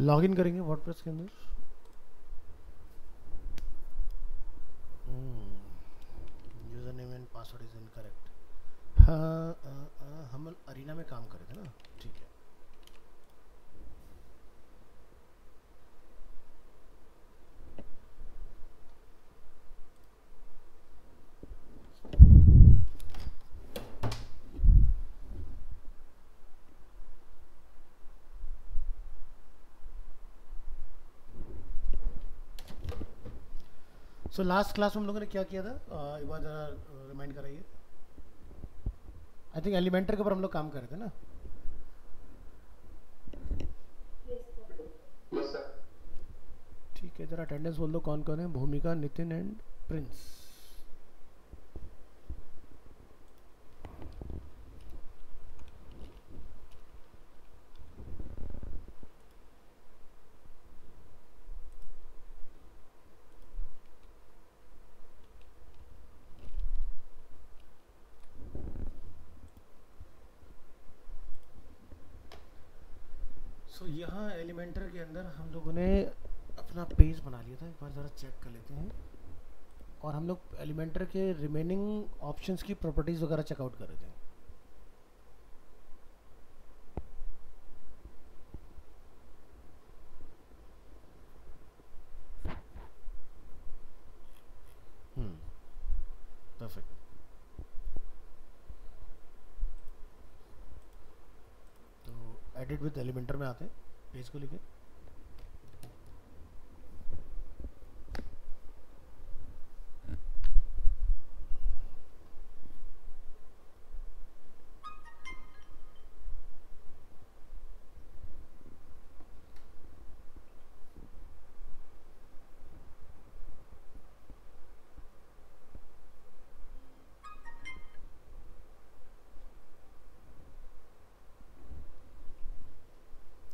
Login करेंगे WordPress के अंदर। User name and password is incorrect. हाँ, हम अरीना में काम कर रहे थे ना, ठीक है। सो लास्ट क्लास में हम लोगों ने क्या किया था, एक बार ज़रा रिमाइंड कराइए। आई थिंक एलिमेंटर के ऊपर हम लोग काम कर रहे थे ना। ठीक है, ज़रा अटेंडेंस बोल दो कौन कौन है। भूमिका, नितिन एंड प्रिंस। सो यहाँ एलिमेंटर के अंदर हम लोगों ने अपना पेज बना लिया था, एक बार ज़रा चेक कर लेते हैं। और हम लोग एलिमेंटर के रिमेनिंग ऑप्शंस की प्रॉपर्टीज़ वगैरह चेकआउट कर रहे थे। परफेक्ट। तो एडिट विद एलिमेंटर में आते हैं, पेज को लेके।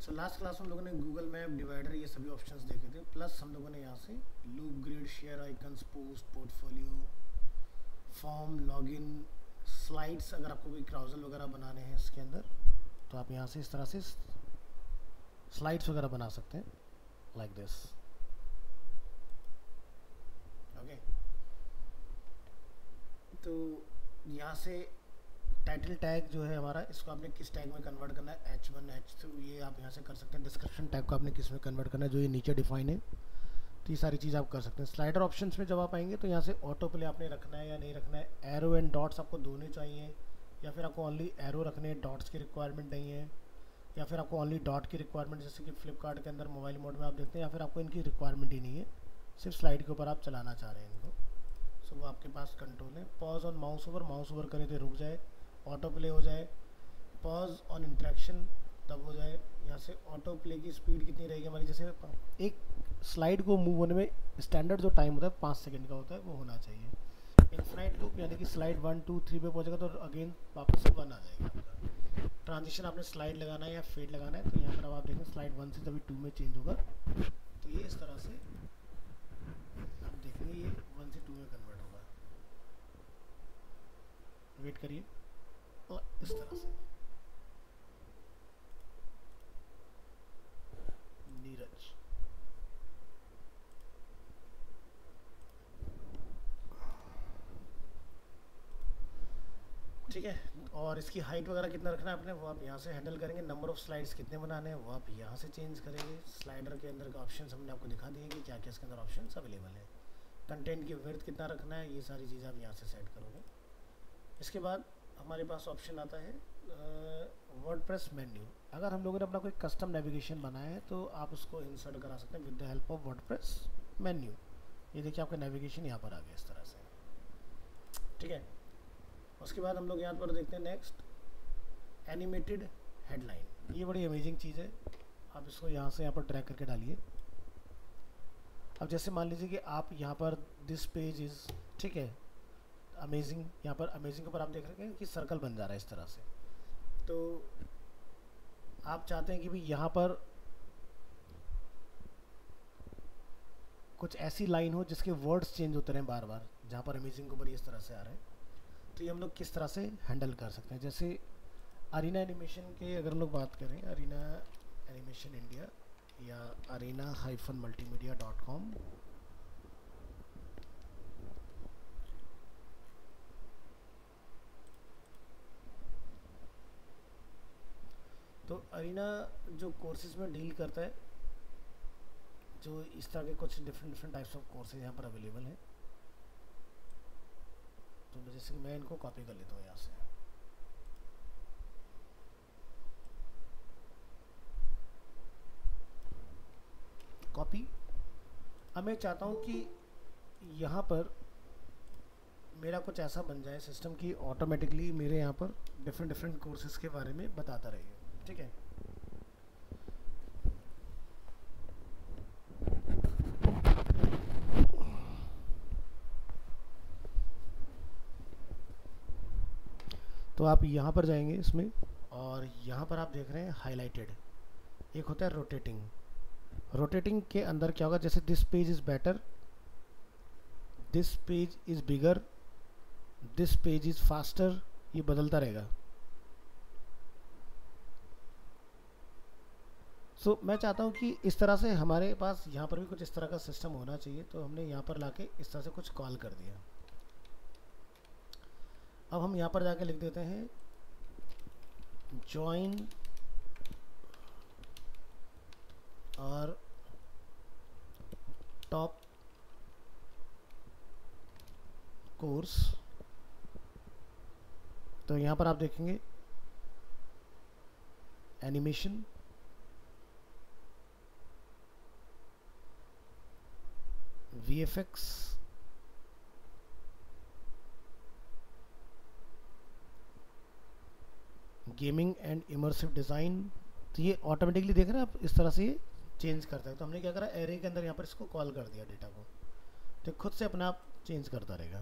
सो लास्ट क्लास में हम लोगों ने गूगल मैप, डिवाइडर, ये सभी ऑप्शंस देखे थे। प्लस हम लोगों ने यहाँ से loop, grid, share icons, post, portfolio, form, login, slides, अगर आपको कोई क्राउजल वगैरह बनाने हैं इसके अंदर तो आप यहाँ से इस तरह से स्लाइड्स वगैरह बना सकते हैं, लाइक दिस। ओके, तो यहाँ से टाइटल टैग जो है हमारा, इसको आपने किस टैग में कन्वर्ट करना है, H1, H2, ये आप यहाँ से कर सकते हैं। डिस्क्रिप्शन टैग को आपने किस में कन्वर्ट करना है, जो ये नीचे डिफाइन है, तो ये सारी चीज़ आप कर सकते हैं। स्लाइडर ऑप्शंस में जब आप आएंगे तो यहाँ से ऑटो प्ले आपने रखना है या नहीं रखना है, एरो एंड डॉट्स आपको दोनों चाहिए, या फिर आपको ओनली एरो रखने हैं, डॉट्स की रिक्वायरमेंट नहीं है, या फिर आपको ओनली डॉट की रिक्वायरमेंट, जैसे कि फ्लिपकार्ट के अंदर मोबाइल मोड में आप देखते हैं, या फिर आपको इनकी रिक्वायरमेंट ही नहीं है, सिर्फ स्लाइड के ऊपर आप चलाना चाह रहे हैं इनको। सो वो आपके पास कंट्रोल है। पॉज ऑन माउस ओवर करें तो रुक जाए, ऑटो प्ले हो जाए, पॉज ऑन इंट्रैक्शन तब हो जाए। यहाँ से ऑटो प्ले की स्पीड कितनी रहेगी हमारी, जैसे एक स्लाइड को मूव होने में स्टैंडर्ड जो टाइम होता है 5 सेकंड का होता है, वो होना चाहिए। इनफाइनाइट लूप यानी कि स्लाइड 1 2 3 पे पहुँचेगा तो अगेन वापस से 1 आ जाएगा आपका। ट्रांजिशन आपने स्लाइड लगाना है या फेड लगाना है, तो यहाँ पर अब आप देखें स्लाइड 1 से तभी 2 में चेंज होगा, तो ये इस तरह से आप देखेंगे ये 1 से 2 में कन्वर्ट होगा। वेट करिए, और इस तरह से। नीरज, ठीक है। और इसकी हाइट वगैरह कितना रखना है आपने, वो आप यहाँ से हैंडल करेंगे। नंबर ऑफ स्लाइड्स कितने बनाने हैं वो आप यहाँ से चेंज करेंगे। स्लाइडर के अंदर का ऑप्शन हमने आपको दिखा दिए कि क्या क्या इसके अंदर ऑप्शन अवेलेबल है। कंटेंट की विड्थ कितना रखना है, ये सारी चीज़ें आप यहाँ से सेट करोगे। इसके बाद हमारे पास ऑप्शन आता है वर्डप्रेस मेन्यू। अगर हम लोगों ने अपना कोई कस्टम नेविगेशन बनाया है तो आप उसको इंसर्ट करा सकते हैं with the help of WordPress menu. ये देखिए आपका नेविगेशन यहाँ पर आ गया इस तरह से, ठीक है। उसके बाद हम लोग यहाँ पर देखते हैं नेक्स्ट एनिमेटेड हेडलाइन। ये बड़ी अमेजिंग चीज़ है, आप इसको यहाँ से यहाँ पर ड्रैग करके डालिए। अब जैसे मान लीजिए कि आप यहाँ पर दिस पेज इज़, ठीक है, अमेजिंग, यहाँ पर अमेजिंग के ऊपर आप देख रहे हैं कि सर्कल बन जा रहा है इस तरह से। तो आप चाहते हैं कि भाई यहाँ पर कुछ ऐसी लाइन हो जिसके वर्ड्स चेंज होते रहें बार बार, जहाँ पर अमेजिंग के ऊपर इस तरह से आ रहे हैं, तो ये हम लोग किस तरह से हैंडल कर सकते हैं। जैसे अरीना एनिमेशन के अगर हम लोग बात करें, अरीना एनिमेशन इंडिया, या arena-multimedia.com। तो अरीना जो कोर्सेज में डील करता है, जो इस तरह के कुछ डिफरेंट टाइप्स ऑफ कोर्सेज यहाँ पर अवेलेबल हैं। तो जैसे कि मैं इनको कॉपी कर लेता हूँ यहाँ से। कॉपी। अब मैं चाहता हूँ कि यहाँ पर मेरा कुछ ऐसा बन जाए सिस्टम की ऑटोमेटिकली मेरे यहाँ पर डिफरेंट कोर्सेज के बारे में बताता रहेगा। ठीक है, तो आप यहाँ पर जाएंगे इसमें, और यहाँ पर आप देख रहे हैं हाईलाइटेड, एक होता है रोटेटिंग। रोटेटिंग के अंदर क्या होगा, जैसे this page is better, this page is bigger, this page is faster, ये बदलता रहेगा। सो मैं चाहता हूँ कि इस तरह से हमारे पास यहाँ पर भी कुछ इस तरह का सिस्टम होना चाहिए, तो हमने यहाँ पर लाके इस तरह से कुछ कॉल कर दिया। अब हम यहाँ पर जाके लिख देते हैं ज्वाइन और टॉप कोर्स। तो यहाँ पर आप देखेंगे animation, VFX, gaming and immersive design. तो ये ऑटोमेटिकली देख रहे हैं आप, इस तरह से ये चेंज करता है। तो हमने क्या करा, एरे के अंदर यहाँ पर इसको कॉल कर दिया डेटा को, तो खुद से अपने आप चेंज करता रहेगा।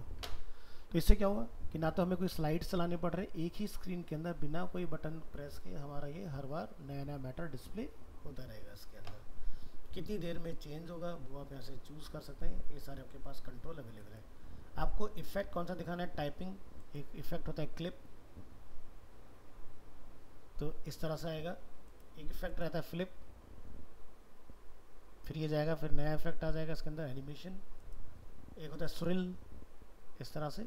तो इससे क्या होगा कि ना तो हमें कोई स्लाइड्स चलाने पड़ रहे, एक ही स्क्रीन के अंदर बिना कोई बटन प्रेस के हमारा ये हर बार नया मैटर डिस्प्ले होता रहेगा। इसके अंदर कितनी देर में चेंज होगा वो आप यहाँ से चूज़ कर सकते हैं। ये सारे आपके पास कंट्रोल अवेलेबल है। आपको इफेक्ट कौन सा दिखाना है, टाइपिंग, एक इफेक्ट होता है क्लिप, तो इस तरह से आएगा। एक इफेक्ट रहता है फ्लिप, फिर ये जाएगा, फिर नया इफेक्ट आ जाएगा इसके अंदर, एनिमेशन। एक होता है स्रिल, इस तरह से।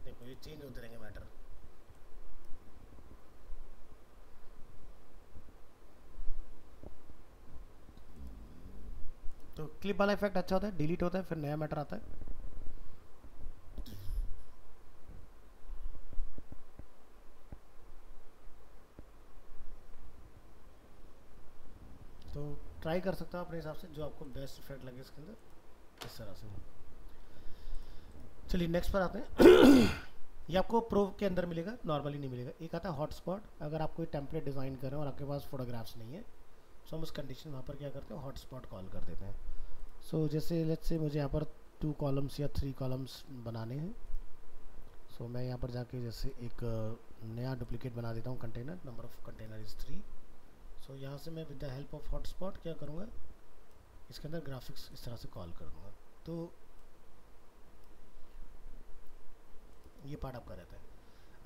देखो ये चेंज होते रहेंगे मैटर। तो क्लिप वाला इफेक्ट अच्छा होता है, डिलीट होता है, फिर नया मैटर आता है। तो ट्राई कर सकते हो अपने हिसाब से जो आपको बेस्ट इफेक्ट लगे इसके अंदर, इस तरह से। चलिए नेक्स्ट पर आते हैं। ये आपको प्रो के अंदर मिलेगा, नॉर्मली नहीं मिलेगा। एक आता है हॉटस्पॉट। अगर आप कोई टेम्पलेट डिज़ाइन कर रहे हो और आपके पास फोटोग्राफ्स नहीं है, सो हम उस कंडीशन वहाँ पर क्या करते हैं, हॉटस्पॉट कॉल कर देते हैं। सो जैसे लेट्स से मुझे यहाँ पर 2 कॉलम्स या 3 कॉलम्स बनाने हैं। सो मैं यहाँ पर जाके जैसे एक नया डुप्लीकेट बना देता हूँ container, number of container is 3। सो यहाँ से मैं with the help of hotspot क्या करूँगा, इसके अंदर ग्राफिक्स इस तरह से कॉल करूँगा। तो ये पार्ट आपका रहता है।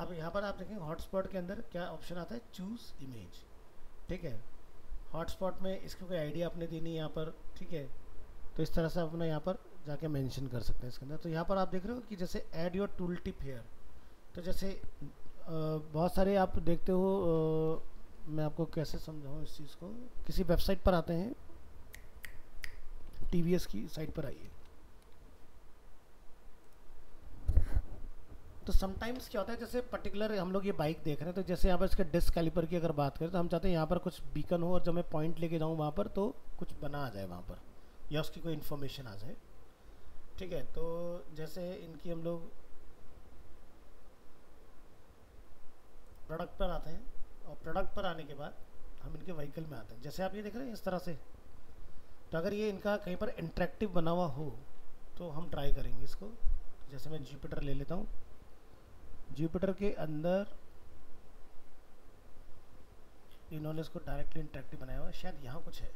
अब यहाँ पर आप देखेंगे हॉटस्पॉट के अंदर क्या ऑप्शन आता है, चूज़ इमेज। ठीक है, हॉटस्पॉट में इसकी कोई आइडिया आपने देनी है यहाँ पर। ठीक है, तो इस तरह से अपना यहाँ पर जाके मेंशन कर सकते हैं इसके अंदर। तो यहाँ पर आप देख रहे हो कि जैसे add your tool tip here. तो जैसे बहुत सारे आप देखते हो, मैं आपको कैसे समझाऊँ इस चीज़ को। किसी वेबसाइट पर आते हैं, TVS की साइट पर आइए। तो समटाइम्स क्या होता है, जैसे पर्टिकुलर हम लोग ये बाइक देख रहे हैं, तो जैसे यहाँ पर इसके डिस्क कैलिपर की अगर बात करें, तो हम चाहते हैं यहाँ पर कुछ बीकन हो और जब मैं पॉइंट लेके जाऊँ वहाँ पर तो कुछ बना आ जाए वहाँ पर, या उसकी कोई इन्फॉर्मेशन आ जाए। ठीक है, तो जैसे इनकी हम लोग प्रोडक्ट पर आते हैं, और प्रोडक्ट पर आने के बाद हम इनके व्हीकल में आते हैं। जैसे आप ये देख रहे हैं इस तरह से। तो अगर ये इनका कहीं पर इंटरेक्टिव बना हुआ हो तो हम ट्राई करेंगे इसको। जैसे मैं जुपिटर ले लेता हूँ, जुपिटर के अंदर इन्होंने इसको डायरेक्टली इंटरेक्टिव बनाया हुआ है, शायद यहाँ कुछ है।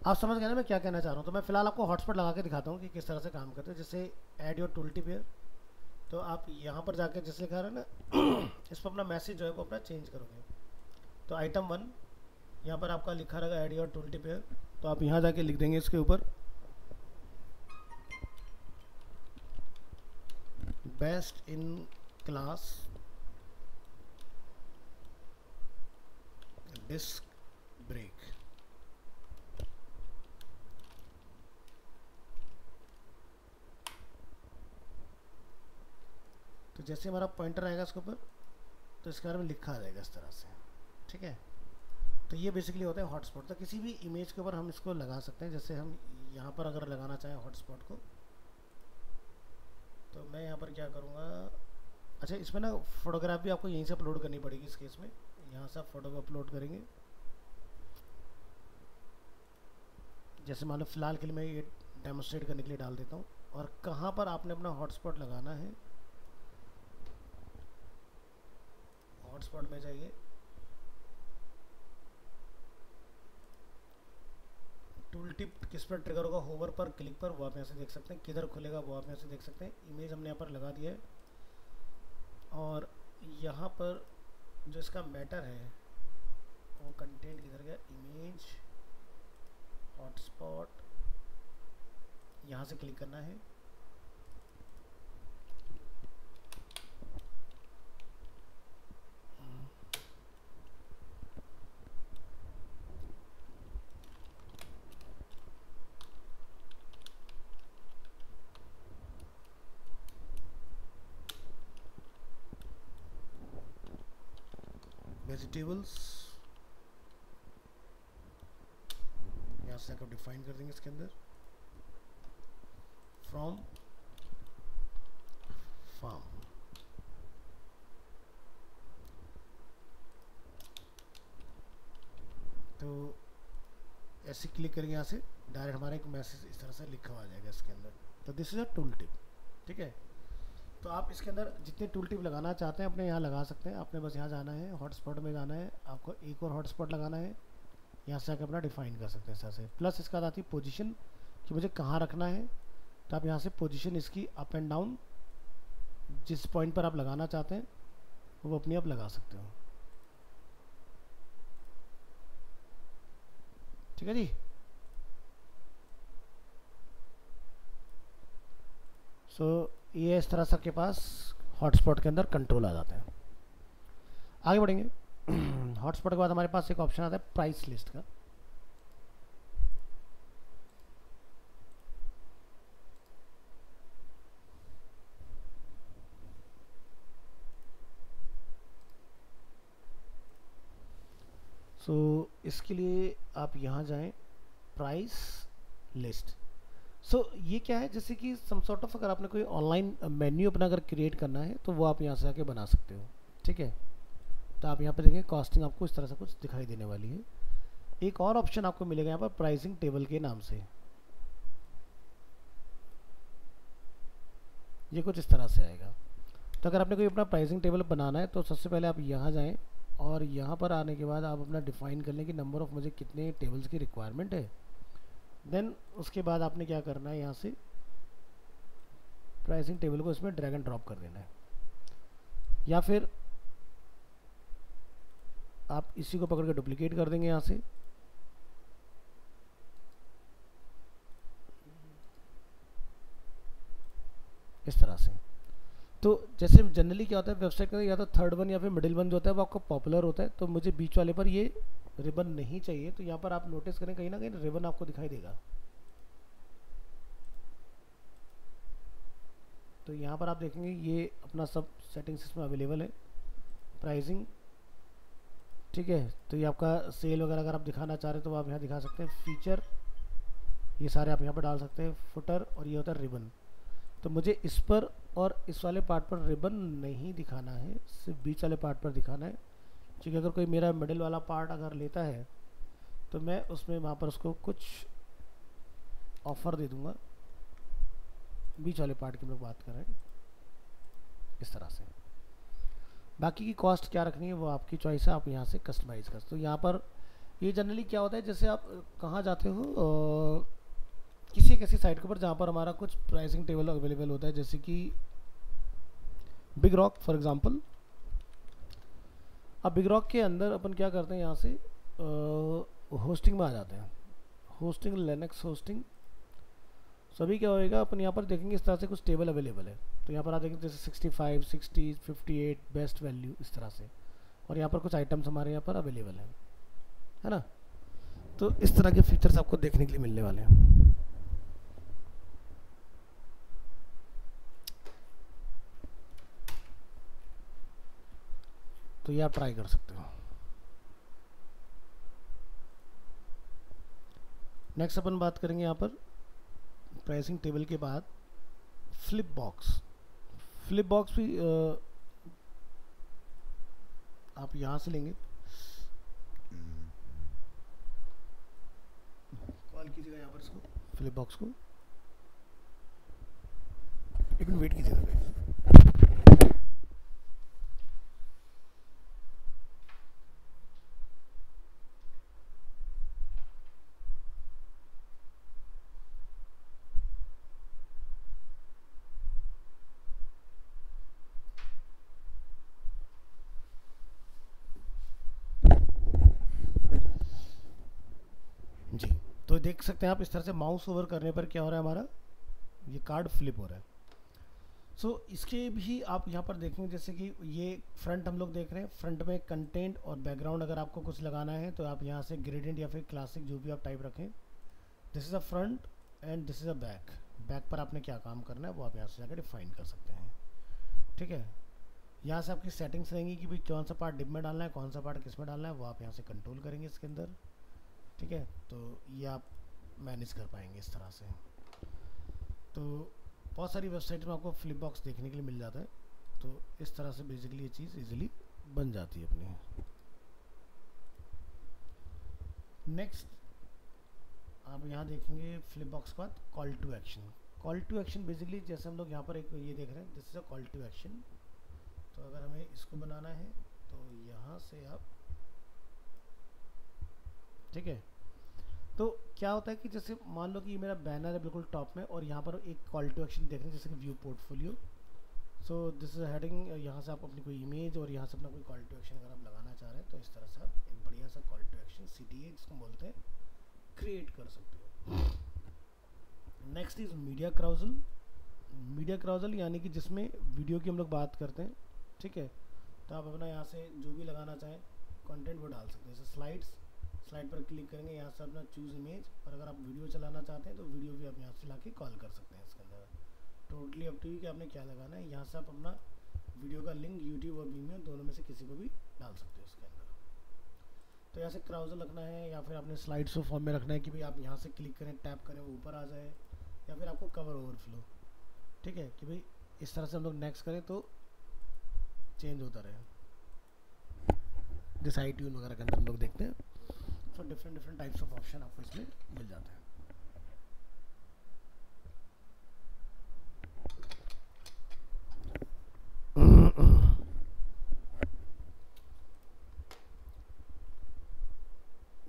आप समझ गए ना मैं क्या कहना चाह रहा हूँ। तो मैं फिलहाल आपको हॉटस्पॉट लगा के दिखाता हूँ कि किस तरह से काम करते हैं। जैसे add your tool tip here, तो आप यहाँ पर जाके जैसे लिखा रहा है ना इस पर अपना मैसेज जो है वो अपना चेंज करोगे। तो आइटम 1 यहाँ पर आपका लिखा रहेगा add your tool tip here, तो आप यहाँ जाके लिख देंगे इसके ऊपर best in class disc brake. तो जैसे हमारा पॉइंटर आएगा इसके ऊपर तो इसके बारे में लिखा आ जाएगा इस तरह से, ठीक है। तो ये बेसिकली होता है हॉटस्पॉट। तो किसी भी इमेज के ऊपर हम इसको लगा सकते हैं। जैसे हम यहाँ पर अगर लगाना चाहें हॉटस्पॉट को, तो मैं यहाँ पर क्या करूँगा, अच्छा इसमें ना फोटोग्राफ भी आपको यहीं से अपलोड करनी पड़ेगी इस केस में। यहाँ से आप फोटो को अपलोड करेंगे। जैसे मान लो फिलहाल के लिए मैं ये डेमोस्ट्रेट करने के लिए डाल देता हूँ। और कहाँ पर आपने अपना हॉटस्पॉट लगाना है, हॉटस्पॉट में जाइए, टूल टिप किस पर ट्रिगर होगा, होवर पर, क्लिक पर, वो आप यहाँ से देख सकते हैं। किधर खुलेगा वो आप यहाँ से देख सकते हैं। इमेज हमने यहाँ पर लगा दिया है और यहाँ पर जो इसका मैटर है वो कंटेंट किधर गया, इमेज हॉटस्पॉट, यहाँ से क्लिक करना है। वेजिटेबल्स यहाँ से आप डिफाइन कर देंगे इसके अंदर फ्रॉम फार्म। तो ऐसे क्लिक करेंगे यहाँ से डायरेक्ट हमारा एक मैसेज इस तरह से लिखा हुआ आ जाएगा इसके अंदर। तो this is a tool tip, ठीक है। तो आप इसके अंदर जितने टूल टिप लगाना चाहते हैं अपने यहाँ लगा सकते हैं। आपने बस यहाँ जाना है, हॉटस्पॉट में जाना है, आपको एक और हॉटस्पॉट लगाना है, यहाँ से आकर अपना डिफाइन कर सकते हैं इस तरह से। प्लस इसका आती है पोजीशन कि मुझे कहाँ रखना है। तो आप यहाँ से पोजीशन इसकी अप एंड डाउन जिस पॉइंट पर आप लगाना चाहते हैं वो अपने आप लगा सकते हो, ठीक है जी। सो ये इस तरह से आपके पास हॉटस्पॉट के अंदर कंट्रोल आ जाता है। आगे बढ़ेंगे। हॉटस्पॉट के बाद हमारे पास एक ऑप्शन आता है प्राइस लिस्ट का। सो इसके लिए आप यहाँ जाएं, प्राइस लिस्ट। सो ये क्या है, जैसे कि सम सॉर्ट ऑफ अगर आपने कोई ऑनलाइन मेन्यू अपना अगर क्रिएट करना है तो वो आप यहाँ से आके बना सकते हो, ठीक है। तो आप यहाँ पे देखें कॉस्टिंग आपको इस तरह से कुछ दिखाई देने वाली है। एक और ऑप्शन आपको मिलेगा यहाँ पर प्राइसिंग टेबल के नाम से, ये कुछ इस तरह से आएगा। तो अगर आपने कोई अपना प्राइसिंग टेबल बनाना है तो सबसे पहले आप यहाँ जाएँ और यहाँ पर आने के बाद आप अपना डिफाइन कर लें कि नंबर ऑफ मुझे कितने टेबल्स की रिक्वायरमेंट है। देन उसके बाद आपने क्या करना है, यहाँ से प्राइसिंग टेबल को इसमें ड्रैग एंड ड्रॉप कर देना है, या फिर आप इसी को पकड़ के डुप्लीकेट कर देंगे यहाँ से। इस तरह से। तो जैसे जनरली क्या होता है वेबसाइट का, या तो थर्ड वन या फिर मिडिल वन जो होता है वो आपका पॉपुलर होता है, तो मुझे बीच वाले पर ये रिबन नहीं चाहिए। तो यहाँ पर आप नोटिस करें कहीं ना कहीं रिबन आपको दिखाई देगा। तो यहाँ पर आप देखेंगे ये अपना सब सेटिंग्स इसमें अवेलेबल है। प्राइसिंग, ठीक है। तो ये आपका सेल वगैरह अगर आप दिखाना चाह रहे हैं तो आप यहाँ दिखा सकते हैं। फीचर ये सारे आप यहाँ पर डाल सकते हैं। फुटर और ये होता है रिबन। तो मुझे इस पर और इस वाले पार्ट पर रिबन नहीं दिखाना है, सिर्फ बीच वाले पार्ट पर दिखाना है। क्योंकि अगर कोई मेरा मिडिल वाला पार्ट अगर लेता है तो मैं उसमें वहाँ पर उसको कुछ ऑफ़र दे दूँगा। बीच वाले पार्ट की हम लोग बात कर रहे हैं इस तरह से। बाकी की कॉस्ट क्या रखनी है वो आपकी चॉइस है, आप यहाँ से कस्टमाइज़ कर। तो यहाँ पर ये जनरली क्या होता है, जैसे आप कहाँ जाते हो, किसी एक ऐसी साइट के ऊपर जहाँ पर हमारा कुछ प्राइसिंग टेबल अवेलेबल होता है, जैसे कि बिग रॉक फॉर एग्जांपल। अब बिग रॉक के अंदर अपन क्या करते हैं, यहाँ से होस्टिंग में आ जाते हैं, होस्टिंग, लिनक्स होस्टिंग। सभी क्या होएगा, अपन यहाँ पर देखेंगे इस तरह से कुछ टेबल अवेलेबल है। तो यहाँ पर आप देखेंगे जैसे 65, 60, 58 बेस्ट वैल्यू इस तरह से, और यहाँ पर कुछ आइटम्स हमारे यहाँ पर अवेलेबल हैं, है ना। तो इस तरह के फीचर्स आपको देखने के लिए मिलने वाले हैं। तो ये आप ट्राई कर सकते हो। नेक्स्ट अपन बात करेंगे यहाँ पर प्राइसिंग टेबल के बाद फ्लिप बॉक्स। फ्लिप बॉक्स भी आप यहाँ से लेंगे, कॉल कीजिएगा यहाँ पर इसको, फ्लिप बॉक्स को। एक मिनट वेट कीजिएगा। जी, तो देख सकते हैं आप इस तरह से माउस ओवर करने पर क्या हो रहा है, हमारा ये कार्ड फ्लिप हो रहा है। सो इसके भी आप यहाँ पर देखेंगे, जैसे कि ये फ्रंट हम लोग देख रहे हैं, फ्रंट में कंटेंट और बैकग्राउंड अगर आपको कुछ लगाना है तो आप यहाँ से ग्रेडियंट या फिर क्लासिक जो भी आप टाइप रखें। This is a front end this is a back. Back पर आपने क्या काम करना है वो आप यहाँ से जाकर डिफाइन कर सकते हैं, ठीक है। यहाँ से आपकी सेटिंग्स रहेंगी कि भाई कौन सा पार्ट डिप में डालना है, कौन सा पार्ट किस में डालना है, वो आप यहाँ से कंट्रोल करेंगे इसके अंदर, ठीक है। तो ये आप मैनेज कर पाएंगे इस तरह से। तो बहुत सारी वेबसाइट में आपको फ्लिप बॉक्स देखने के लिए मिल जाता है। तो इस तरह से बेसिकली ये चीज़ इजीली बन जाती है अपनी। नेक्स्ट आप यहाँ देखेंगे फ्लिप बॉक्स के बाद call to action. Call to action basically जैसे हम लोग यहाँ पर एक ये देख रहे हैं, this is a call to action. तो अगर हमें इसको बनाना है तो यहाँ से आप, ठीक है। तो क्या होता है कि जैसे मान लो कि ये मेरा बैनर है बिल्कुल टॉप में, और यहाँ पर एक कॉल टू एक्शन देख रहे हैं जैसे कि view portfolio. So this is heading, यहाँ से आप अपनी कोई इमेज और यहाँ से अपना कोई कॉल टू एक्शन अगर आप लगाना चाह रहे हैं तो इस तरह से आप एक बढ़िया सा कॉल टू एक्शन CTA जिसको बोलते हैं क्रिएट कर सकते हो। Next is media carousel. Media carousel यानी कि जिसमें वीडियो की हम लोग बात करते हैं, ठीक है। तो आप अपना यहाँ से जो भी लगाना चाहें कंटेंट वो डाल सकते हैं। जैसे स्लाइड पर क्लिक करेंगे, यहाँ से अपना चूज़ इमेज, और अगर आप वीडियो चलाना चाहते हैं तो वीडियो भी आप यहाँ से ला के कॉल कर सकते हैं इसके अंदर। टोटली अप टू यू कि आपने क्या लगाना है। यहाँ से आप अपना वीडियो का लिंक यूट्यूब और Vimeo दोनों में से किसी को भी डाल सकते हो इसके अंदर। तो यहाँ से क्राउजल रखना है या फिर आपने स्लाइड शो फॉर्म में रखना है कि भाई आप यहाँ से क्लिक करें, टैप करें, वो ऊपर आ जाए, या फिर आपको कवर ओवरफ्लो, ठीक है, कि भाई इस तरह से हम लोग नेक्स्ट करें तो चेंज होता रहे। जैसे iTunes वगैरह के अंदर हम लोग देखते हैं। So different types of option आपको इसमें मिल जाते हैं।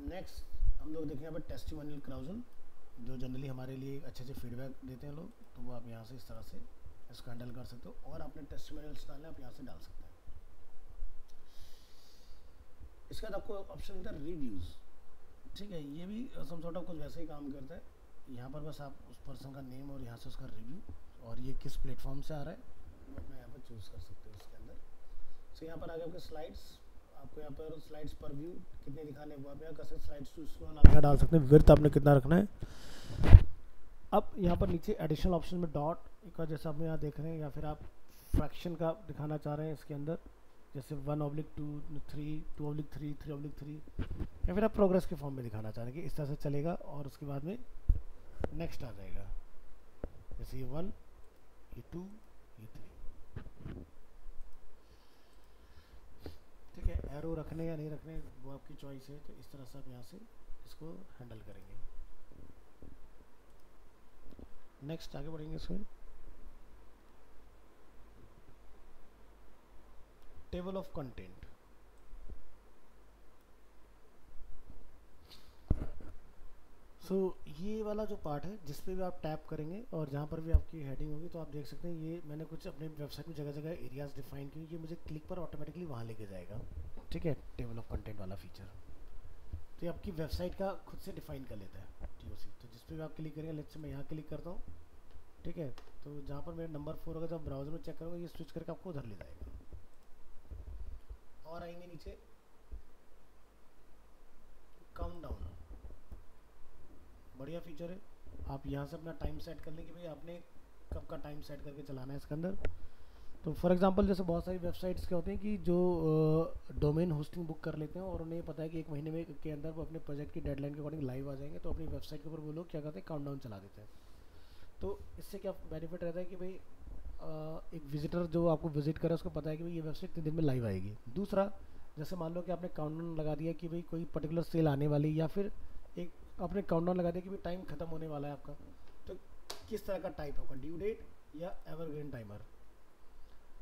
नेक्स्ट हम लोग देखें यहाँ पर टेस्टिमोनियल क्राउजल, जो जनरली हमारे लिए अच्छे से फीडबैक देते हैं लोग, तो वो आप यहाँ से इस तरह से इसको हैंडल कर सकते हो। और आपने टेस्टिमोनियल्स डालना है आप यहाँ से डाल सकते हैं। इसके बाद आपको ऑप्शन मिलता है रिव्यूज़, ठीक है। ये भी सम सॉर्ट ऑफ कुछ वैसे ही काम करता है। यहाँ पर बस आप उस पर्सन का नेम और यहाँ से उसका रिव्यू और ये किस प्लेटफॉर्म से आ रहा है वो अपना यहाँ पर चूज़ कर सकते हो इसके अंदर। सो यहाँ पर आगे आपके स्लाइड्स, आपको यहाँ पर स्लाइड्स पर व्यू कितने दिखाने हैं वो आप यहाँ कर सकते हैं। स्लाइड्स टू स्क्रॉल आप यहाँ डाल सकते हैं, विड्थ आपने कितना रखना है। अब यहाँ पर नीचे एडिशनल ऑप्शन में डॉट का जैसा आप यहाँ देख रहे हैं, या फिर आप फ्रैक्शन का दिखाना चाह रहे हैं इसके अंदर, जैसे 1/2, 3, 2/3, 3/3, या फिर आप प्रोग्रेस के फॉर्म में दिखाना चाह रहे हैं कि इस तरह से चलेगा और उसके बाद में नेक्स्ट आ जाएगा, जैसे ये 1, ये 2, ये 3, ठीक है। एरो रखने या नहीं रखने वो आपकी चॉइस है। तो इस तरह से आप यहाँ से इसको हैंडल करेंगे। नेक्स्ट आगे बढ़ेंगे इसमें टेबल ऑफ कंटेंट। सो ये वाला जो पार्ट है जिस पे भी आप टैप करेंगे और जहाँ पर भी आपकी हेडिंग होगी तो आप देख सकते हैं ये मैंने कुछ अपने वेबसाइट में जगह जगह एरियाज डिफाइन किए, ये मुझे क्लिक पर ऑटोमेटिकली वहाँ लेके जाएगा। ठीक है, टेबल ऑफ कंटेंट वाला फीचर तो ये आपकी वेबसाइट का खुद से डिफाइन कर लेता है टीओसी। तो जिस पे भी आप क्लिक करेंगे, लेट्स से मैं यहाँ क्लिक करता हूँ, ठीक है, तो जहाँ पर मेरा नंबर 4 होगा जब ब्राउजर में चेक करूँगा ये स्विच करके आपको उधर ले जाएगा। और आएंगे नीचे काउंटडाउन, बढ़िया फीचर है। आप यहाँ से अपना टाइम सेट कर लें कि भाई आपने कब का टाइम सेट करके चलाना है इसके अंदर। तो फॉर एग्जांपल जैसे बहुत सारी वेबसाइट्स क्या होते हैं कि जो डोमेन होस्टिंग बुक कर लेते हैं और उन्हें पता है कि 1 महीने में के अंदर वो अपने प्रोजेक्ट की डेडलाइन के अकॉर्डिंग लाइव आ जाएंगे, तो अपनी वेबसाइट के ऊपर वो लोग क्या करते हैं काउंटडाउन चला देते हैं। तो इससे क्या बेनिफिट रहता है कि भाई एक विजिटर जो आपको विजिट करे उसको पता है कि भाई ये वेबसाइट कितने दिन में लाइव आएगी। दूसरा, जैसे मान लो कि आपने काउंटडाउन लगा दिया कि भाई कोई पर्टिकुलर सेल आने वाली, या फिर एक आपने काउंटडाउन लगा दिया कि भाई टाइम खत्म होने वाला है आपका, तो किस तरह का टाइप होगा, ड्यू डेट या एवरग्रीन टाइमर।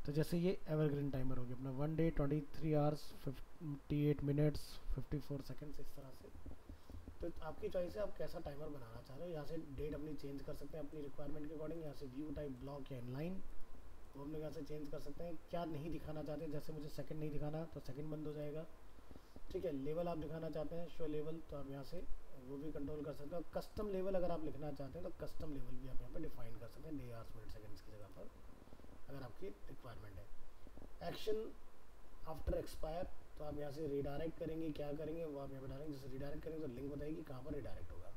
तो जैसे ये एवरग्रीन टाइमर हो गया अपना 1 डे 23 आवर्स 58 मिनट्स 54 सेकेंड्स, इस तरह से। तो आपकी चॉइस है आप कैसा टाइमर बनाना चाह रहे हो। यहाँ से डेट अपनी चेंज कर सकते हैं अपनी रिक्वायरमेंट के अकॉर्डिंग। यहाँ से व्यू टाइप ब्लॉक या इनलाइन वो हम लोग यहाँ से चेंज कर सकते हैं। क्या नहीं दिखाना चाहते हैं, जैसे मुझे सेकंड नहीं दिखाना तो सेकंड बंद हो जाएगा। ठीक है, लेवल आप दिखाना चाहते हैं शो लेवल, तो आप यहाँ से वो भी कंट्रोल कर सकते हो। कस्टम लेवल अगर आप लिखना चाहते हैं तो कस्टम लेवल भी आप यहाँ पर डिफाइन कर सकते हैं डे आवर्स मिनट सेकेंड्स की जगह पर, अगर आपकी रिक्वायरमेंट है। एक्शन आफ्टर एक्सपायर, तो आप यहाँ से रिडायरेक्ट करेंगे, क्या करेंगे वो आप यहाँ पर डालेंगे। जैसे रिडायरेक्ट करेंगे तो लिंक बताएगी कहाँ पर रिडायरेक्ट होगा।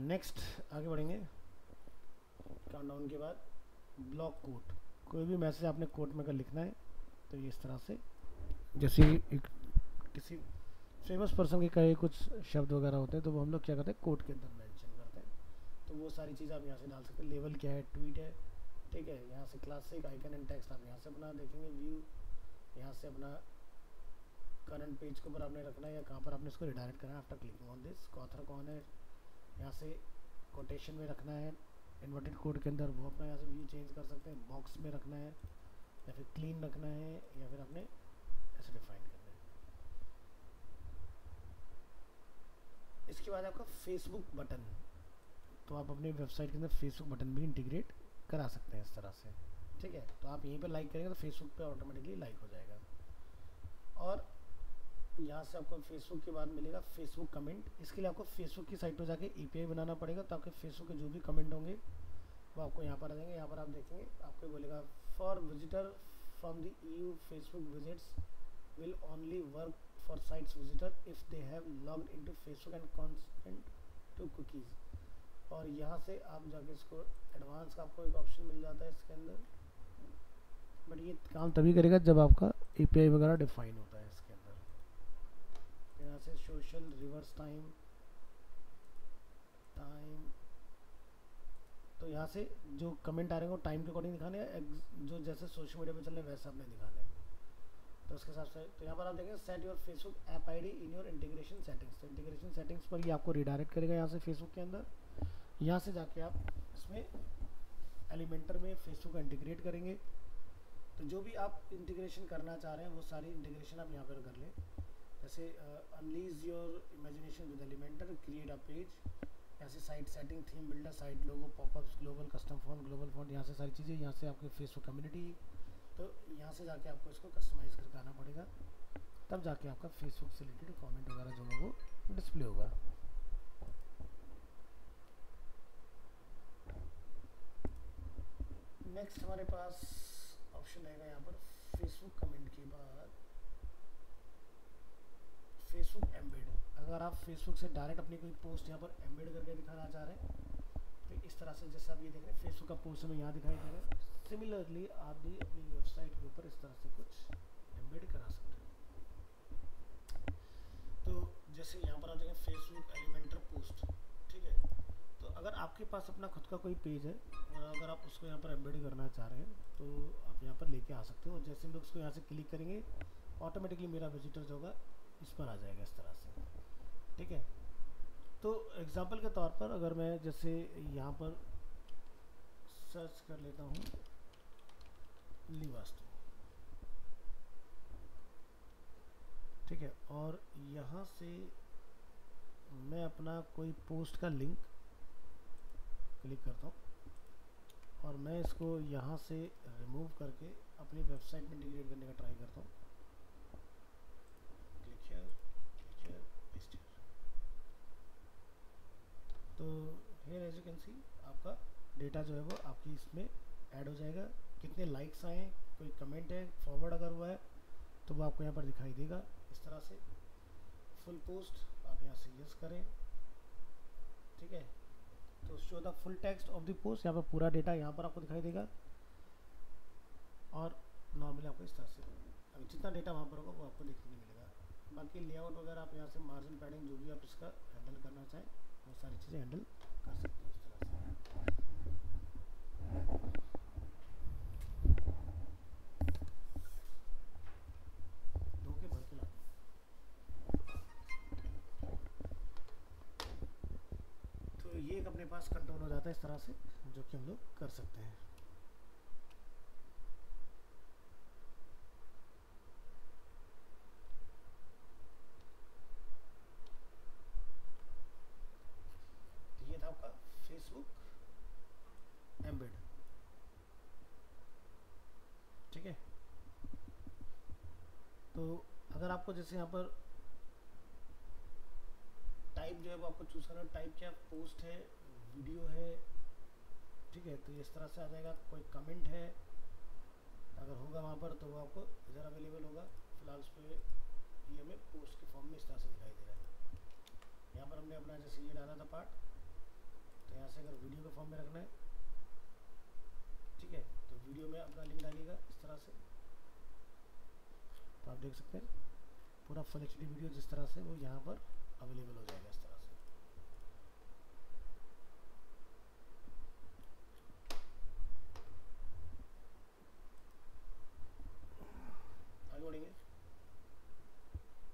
नेक्स्ट आगे बढ़ेंगे। काउंटडाउन के बाद ब्लॉक कोट, कोई भी मैसेज आपने कोट में कर लिखना है तो ये इस तरह से, जैसे एक किसी फेमस पर्सन के कई कुछ शब्द वगैरह होते हैं तो वो हम लोग क्या करते हैं कोट के अंदर मेंशन करते हैं। तो वो सारी चीज़ आप यहाँ से डाल सकते हैं। लेवल क्या है, ट्वीट है, ठीक है। यहाँ से क्लासिक आइकन एंड टेक्स्ट आप यहाँ से अपना देखेंगे। व्यू यहाँ से अपना करंट पेज के ऊपर आपने रखना है या कहाँ पर आपने इसको रिडायरेक्ट करना है after clicking on this. Author कौन है यहाँ से कोटेशन में रखना है इन्वर्टेड कोड के अंदर, वो अपना यहाँ से व्यू चेंज कर सकते हैं। बॉक्स में रखना है या फिर क्लीन रखना है या फिर आपने ऐसे डिफाइन करना है। इसके बाद आपका फेसबुक बटन, तो आप अपनी वेबसाइट के अंदर फेसबुक बटन भी इंटीग्रेट करा सकते हैं इस तरह से। ठीक है, तो आप यहीं पर लाइक करेंगे तो फेसबुक पे ऑटोमेटिकली लाइक हो जाएगा। और यहाँ से आपको फेसबुक के बाद मिलेगा फेसबुक कमेंट। इसके लिए आपको फेसबुक की साइट पर जाके एपीआई बनाना पड़ेगा, तो आपके फेसबुक के जो भी कमेंट होंगे वो आपको यहाँ पर आ जाएंगे। यहाँ पर आप देखेंगे आपको बोलेगा for visitor from the EU Facebook visits will only work for sites visitor if they have logged into Facebook and consent to cookies. और यहाँ से आप जाके इसको एडवांस का आपको एक ऑप्शन मिल जाता है इसके अंदर, बट ये काम तभी करेगा जब आपका एपीआई वगैरह डिफाइन होता है इसके अंदर। यहाँ से सोशल रिवर्स टाइम, तो यहाँ से जो कमेंट आ रहे हैं वो टाइम के अकॉर्डिंग दिखाने हैं, जो जैसे सोशल मीडिया पे चल रहे हैं वैसे आपने दिखाने हैं। तो उसके हिसाब से तो यहाँ पर आप देखेंगे set your Facebook app ID in your integration settings. तो इंटीग्रेशन सेटिंग्स पर ये आपको रिडायरेक्ट करेगा यहाँ से फेसबुक के अंदर। यहाँ से जाके आप इसमें एलिमेंटर में फेसबुक का इंटीग्रेट करेंगे। तो जो भी आप इंटीग्रेशन करना चाह रहे हैं वो सारी इंटीग्रेशन आप यहाँ पर कर लें। जैसे unleash your imagination with Elementor, create a page, ऐसे site setting, theme builder, site logo, popups, global custom font, global font, यहाँ से सारी चीज़ें। यहाँ से आपके फेसबुक कम्युनिटी, तो यहाँ से जाके आपको इसको कस्टमाइज़ करके आना पड़ेगा, तब जाके आपका फेसबुक से रिलेटेड कमेंट वगैरह जो है वो डिस्प्ले होगा। नेक्स्ट हमारे पास ऑप्शन रहेगा यहाँ पर फेसबुक कमेंट के बाद फेसबुक एम्बेड। अगर आप फेसबुक से डायरेक्ट अपनी कोई पोस्ट यहाँ पर एम्बेड करके दिखाना चाह रहे हैं तो इस तरह से, जैसे आप ये देख रहे हैं फेसबुक का पोस्ट हमें यहाँ दिखाई दे रहा है, सिमिलरली आप भी अपनी वेबसाइट के ऊपर इस तरह से कुछ एम्बेड करा सकते हैं। तो जैसे यहाँ पर आप देखें फेसबुक एलिमेंटर पोस्ट, ठीक है। तो अगर आपके पास अपना खुद का कोई पेज है और अगर आप उसको यहाँ पर एम्बेड करना चाह रहे हैं तो आप यहाँ पर लेके आ सकते हो। और जैसे हम लोग उसको यहाँ से क्लिक करेंगे ऑटोमेटिकली मेरा विजिटर जो होगा इस पर आ जाएगा इस तरह से, ठीक है। तो एग्जांपल के तौर पर अगर मैं जैसे यहाँ पर सर्च कर लेता हूँ लीवास्तु, ठीक है। और यहाँ से मैं अपना कोई पोस्ट का लिंक क्लिक करता हूँ और मैं इसको यहाँ से रिमूव करके अपनी वेबसाइट में इंटीग्रेट करने का ट्राई करता हूँ। Click here, paste here. तो here as you can see आपका डेटा जो है वो आपकी इसमें ऐड हो जाएगा। कितने लाइक्स आए, कोई कमेंट है, फॉरवर्ड अगर हुआ है तो वो आपको यहाँ पर दिखाई देगा इस तरह से। फुल पोस्ट आप यहाँ से यस करें, ठीक है। तो show the full text of the post, यहाँ पर पूरा डेटा यहाँ पर आपको दिखाई देगा। और नॉर्मली आपको इस तरह से जितना डेटा वहाँ पर होगा वो आपको देखने को मिलेगा। बाकी लेआउट वगैरह आप यहाँ से मार्जिन पैडिंग जो भी आप इसका हैंडल करना चाहें वो सारी चीज़ें हैंडल कर सकते हो इस तरह से। धोके भर के ला, तो ये एक अपने पास कंट्रोल हो जाता है इस तरह से, जो कि हम लोग कर सकते हैं। ये था आपका फेसबुक एम्बेड, ठीक है। तो अगर आपको जैसे यहाँ पर टाइप जो है वो आपको चूज़ करना, टाइप क्या, पोस्ट है, वीडियो है, ठीक है। तो इस तरह से आ जाएगा। कोई कमेंट है अगर होगा वहाँ पर तो वो आपको इधर अवेलेबल होगा। फिलहाल उस पर ये हमें पोस्ट के फॉर्म में इस तरह से दिखाई दे रहा है। यहाँ पर हमने अपना जैसे ये डाला था पार्ट, तो यहाँ से अगर वीडियो के फॉर्म में रखना है, ठीक है, तो वीडियो में अपना लिंक डालिएगा इस तरह से। तो आप देख सकते हैं पूरा फुल एचडी वीडियो जिस तरह से वो यहाँ पर अवेलेबल हो जाएगा इस तरह से। आगे बढ़ेंगे।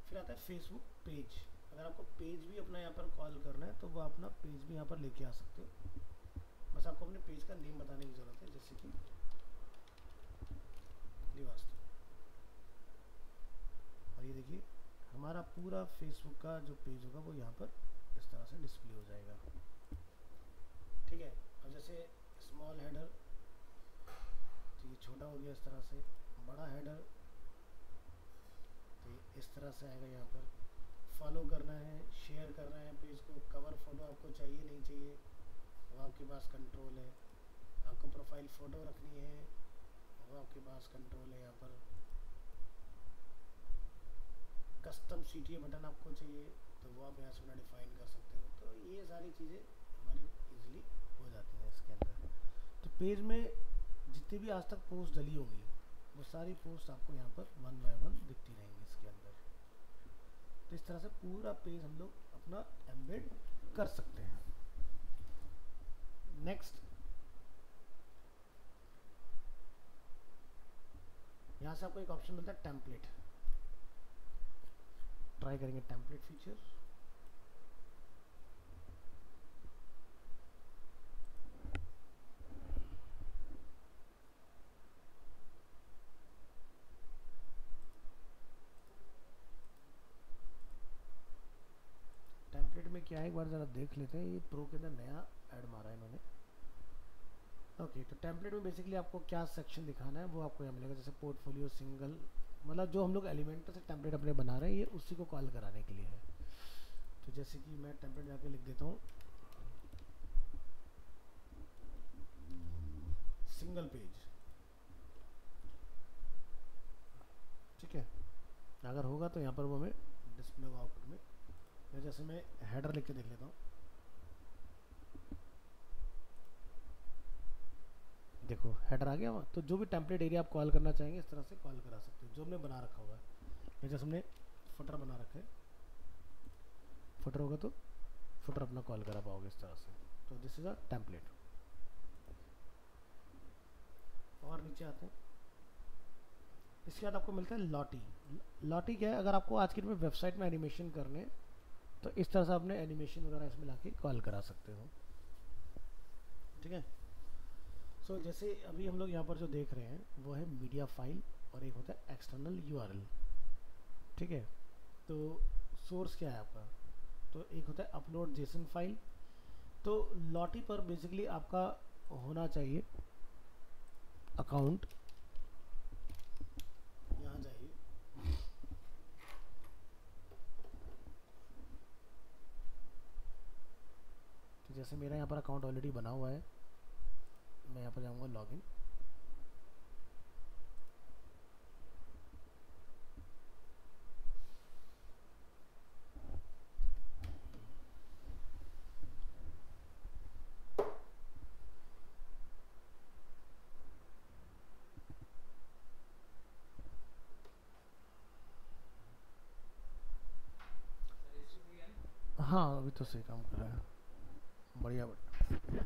फिर आता है फेसबुक पेज। अगर आपको पेज भी अपना यहाँ पर कॉल करना है तो वो अपना पेज भी यहाँ पर लेके आ सकते हो। बस आपको अपने पेज का नेम बताने की ज़रूरत है, जैसे कि निवास्तव। और ये देखिए हमारा पूरा फेसबुक का जो पेज होगा वो यहाँ पर इस तरह से डिस्प्ले हो जाएगा, ठीक है। अब जैसे स्मॉल हेडर, तो ये छोटा हो गया इस तरह से। बड़ा हेडर तो इस तरह से आएगा। यहाँ पर फॉलो करना है, शेयर करना है पेज को, कवर फोटो आपको चाहिए नहीं चाहिए वो आपके पास कंट्रोल है। आपको प्रोफाइल फ़ोटो रखनी है वो आपके पास कंट्रोल है। यहाँ पर कस्टम CTA बटन आपको चाहिए तो वो आप यहाँ से अपना डिफाइन कर सकते हो। तो ये सारी चीज़ें हमारी इजीली हो जाती हैं इसके अंदर। तो पेज में जितनी भी आज तक पोस्ट डली होंगी वो सारी पोस्ट आपको यहाँ पर 1 बाय 1 दिखती रहेंगी इसके अंदर। तो इस तरह से पूरा पेज हम लोग अपना एम्बेड कर सकते हैं। नेक्स्ट, यहाँ से आपको एक ऑप्शन मिलता है टेम्पलेट। ट्राई करेंगे टेम्पलेट फीचर। टेम्पलेट में क्या है एक बार ज़रा देख लेते हैं। ये प्रो के अंदर नया ऐड मारा है इन्होंने। ओके, तो टेम्पलेट में बेसिकली आपको क्या सेक्शन दिखाना है वो आपको यहाँ मिलेगा। जैसे पोर्टफोलियो, सिंगल, मतलब जो हम लोग एलिमेंट से टेम्पलेट अपने बना रहे हैं ये उसी को कॉल कराने के लिए है। तो जैसे कि मैं टेम्पलेट जाके लिख देता हूँ सिंगल पेज, ठीक है। अगर होगा तो यहाँ पर वो हमें डिस्प्ले होगा आउटपुट में। या जैसे मैं हेडर लिख के देख लेता हूँ, देखो हेडर आ गया वहाँ। तो जो भी टेम्पलेट एरिया आप कॉल करना चाहेंगे इस तरह से कॉल करा सकते हो, जो हमने बना रखा होगा। या जैसे हमने फुटर बना रखा है, फुटर होगा तो फुटर अपना कॉल करा पाओगे इस तरह से। तो दिस इज़ अ टेम्पलेट। और नीचे आते हैं, इसके बाद आपको मिलता है लॉटी। लॉटी क्या है, अगर आपको आज की डेट में वेबसाइट में एनिमेशन करने तो इस तरह से आपने एनिमेशन वगैरह इसमें लाके कॉल करा सकते हो, ठीक है। सो जैसे अभी हम लोग यहाँ पर जो देख रहे हैं वो है मीडिया फाइल और एक होता है एक्सटर्नल URL, ठीक है। तो सोर्स क्या है आपका, तो एक होता है अपलोड जेसन फाइल। तो लॉटी पर बेसिकली आपका होना चाहिए अकाउंट, यहाँ जाइए, तो जैसे मेरा यहाँ पर अकाउंट ऑलरेडी बना हुआ है, मैं यहाँ पर जाऊँगा लॉगिन। हाँ अभी तो सही काम कर रहा है, बढ़िया बढ़िया।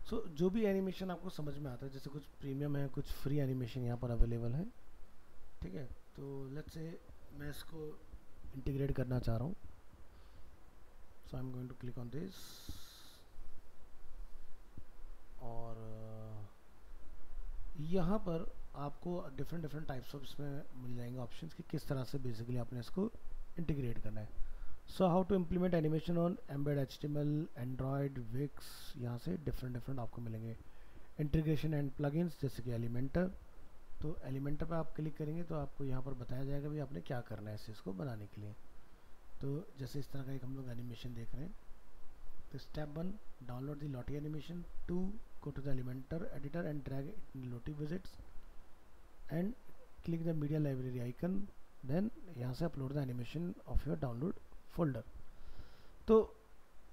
सो जो भी एनिमेशन आपको समझ में आता है, जैसे कुछ प्रीमियम है, कुछ फ्री एनिमेशन यहाँ पर अवेलेबल है, ठीक है। तो लेट्स से मैं इसको इंटीग्रेट करना चाह रहा हूँ, so I am going to click on this, और यहाँ पर आपको डिफरेंट डिफरेंट टाइप्स ऑफ इसमें मिल जाएंगे ऑप्शंस कि किस तरह से बेसिकली आपने इसको इंटीग्रेट करना है। So how to implement animation on embed HTML, Android, Wix, यहाँ से डिफरेंट डिफरेंट आपको मिलेंगे। इंटीग्रेशन एंड प्लगइन्स जैसे कि एलिमेंटर, तो एलिमेंटर पे आप क्लिक करेंगे तो आपको यहाँ पर बताया जाएगा भी आपने क्या करना है इस चीज़ को बनाने के लिए। तो जैसे इस तरह का एक हम लोग एनिमेशन देख रहे हैं, तो step 1, download the लॉटी animation. 2, go to the Elementor editor and drag it in Lottie widgets and click the media library icon, then यहाँ से upload the animation of your download folder। तो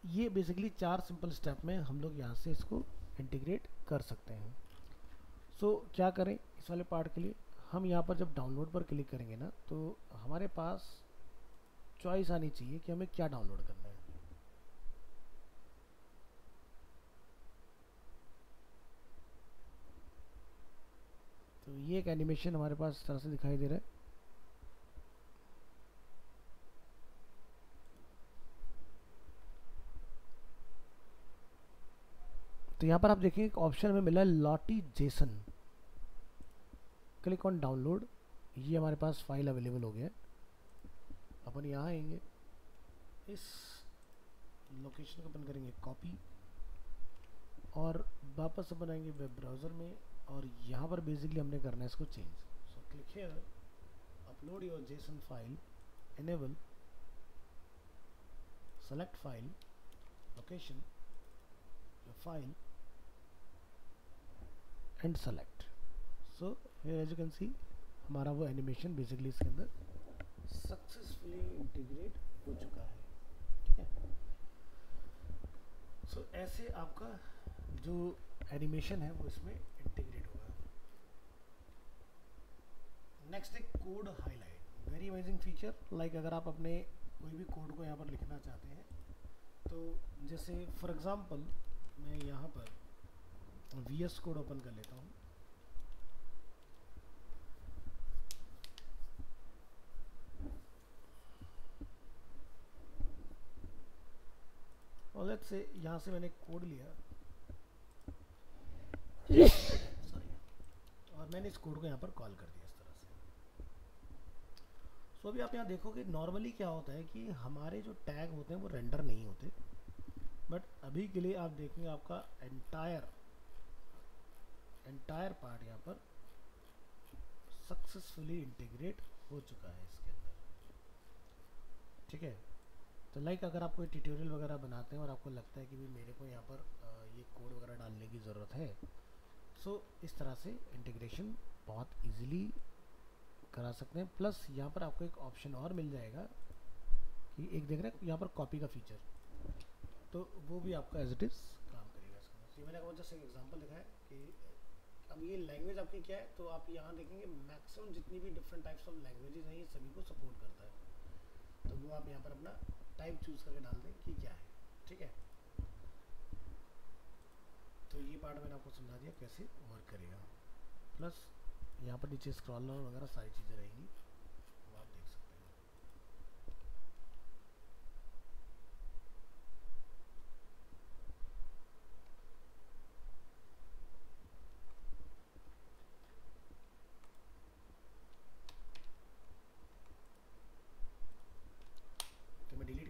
ये बेसिकली 4 सिंपल स्टेप में हम लोग यहाँ से इसको इंटीग्रेट कर सकते हैं। सो क्या करें इस वाले पार्ट के लिए, हम यहाँ पर जब डाउनलोड पर क्लिक करेंगे ना, तो हमारे पास चॉइस आनी चाहिए कि हमें क्या डाउनलोड करना है। तो ये एक एनिमेशन हमारे पास इस तरह से दिखाई दे रहा है। तो यहाँ पर आप देखेंगे एक ऑप्शन हमें मिला है लॉटी जेसन, क्लिक ऑन डाउनलोड। ये हमारे पास फाइल अवेलेबल हो गया है। अपन यहाँ आएंगे, इस लोकेशन को अपन करेंगे कॉपी, और वापस अपन आएंगे वेब ब्राउज़र में, और यहाँ पर बेसिकली हमने करना है इसको change. So click here, upload your JSON file, enable, select file, location, your file, and select। so here as you can see हमारा वो एनिमेशन बेसिकली इसके अंदर सक्सेसफुली इंटीग्रेट हो चुका है, ठीक है। सो ऐसे आपका जो एनिमेशन है वो इसमें इंटीग्रेट होगा। नेक्स्ट एक code highlight, very amazing feature. Like अगर आप अपने कोई भी कोड को यहाँ पर लिखना चाहते हैं, तो जैसे फॉर एग्जांपल मैं यहाँ पर VS कोड ओपन कर लेता हूँ, और लेट्स से यहाँ से मैंने कोड लिया सॉरी, और मैंने इस कोड को यहाँ पर कॉल कर दिया इस तरह से। सो अभी आप यहाँ देखोगे नॉर्मली क्या होता है कि हमारे जो टैग होते हैं वो रेंडर नहीं होते, बट अभी के लिए आप देखेंगे आपका एंटायर पार्ट यहाँ पर सक्सेसफुली इंटीग्रेट हो चुका है इसके अंदर, ठीक है। तो लाइक अगर आप कोई ट्यूटोरियल वगैरह बनाते हैं और आपको लगता है कि भी मेरे को यहाँ पर ये कोड वगैरह डालने की ज़रूरत है, सो इस तरह से इंटीग्रेशन बहुत इजीली करा सकते हैं। प्लस यहाँ पर आपको एक ऑप्शन और मिल जाएगा कि एक देख रहे हैं यहाँ पर कॉपी का फीचर, तो वो भी आपका एज इट इज़ काम करेगा इसके अंदर। ये मैंने आपको जस्ट एक एग्जांपल दिखाया कि अब ये लैंग्वेज आपकी क्या है, तो आप यहाँ देखेंगे मैक्सिमम जितनी भी डिफरेंट टाइप्स ऑफ लैंग्वेजेस हैं ये सभी को सपोर्ट करता है। तो वो आप यहाँ पर अपना टाइप चूज करके डाल दें कि क्या है, ठीक है। तो ये पार्ट मैंने आपको समझा दिया कैसे वर्क करेगा। प्लस यहाँ पर नीचे स्क्रॉलर वगैरह सारी चीज़ें रहेंगी, वो आप देख सकते हैं।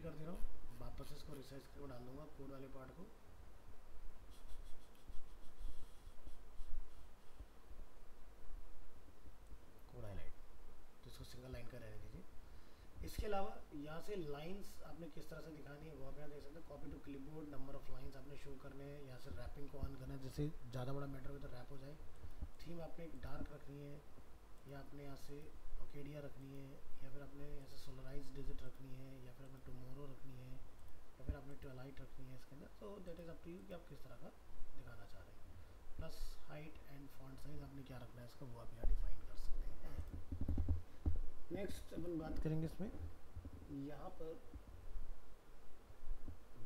कर दे रहा हूँ, वापस इसको रिसाइज करके डाल दूंगा कोड वाले पार्ट को। कोड हाईलाइट, तो इसको सिंगल लाइन का रहने दीजिए। इसके अलावा यहाँ से लाइंस आपने किस तरह से दिखानी है वो आप यहाँ देख सकते हैं। Copy to clipboard, number of lines आपने शो करने हैं। यहाँ से रैपिंग को ऑन करना है, जैसे ज़्यादा बड़ा मैटर हो तो रैप हो जाए। थीम आपने डार्क रखनी है, या आपने यहाँ से ओकेडिया रखनी है, या फिर आपने यहाँ से सोलराइज डिजिट रखनी है, या फिर आपने टुमारो रखनी है, या फिर आपने ट्वेलाइट रखनी है इसके अंदर। तो that is up to you कि आप किस तरह का दिखाना चाह रहे हैं। Plus height and font size आपने क्या रखना है इसका वो आप यहाँ डिफाइन कर सकते हैं। नेक्स्ट अपन बात करेंगे इसमें यहाँ पर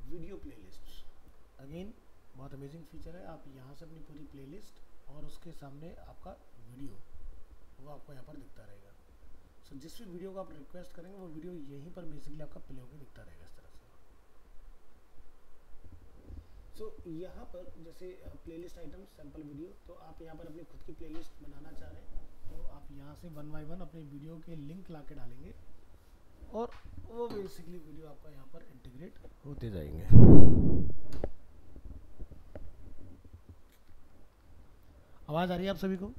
वीडियो प्लेलिस्ट। अगेन बहुत अमेजिंग फीचर है। आप यहाँ से अपनी पूरी प्लेलिस्ट और उसके सामने आपका वीडियो वो आपको यहाँ पर दिखता रहेगा। सो जिस भी वीडियो को आप रिक्वेस्ट करेंगे वो वीडियो यहीं पर बेसिकली आपका प्ले होकर दिखता रहेगा इस तरह से। सो यहाँ पर जैसे प्लेलिस्ट आइटम सैम्पल वीडियो, तो आप यहाँ पर अपनी खुद की प्लेलिस्ट बनाना चाह रहे हैं तो आप यहाँ से 1 बाय 1 अपने वीडियो के लिंक ला के डालेंगे और वो बेसिकली वीडियो आपका यहाँ पर इंटीग्रेट होते जाएंगे। आवाज़ आ रही है आप सभी को?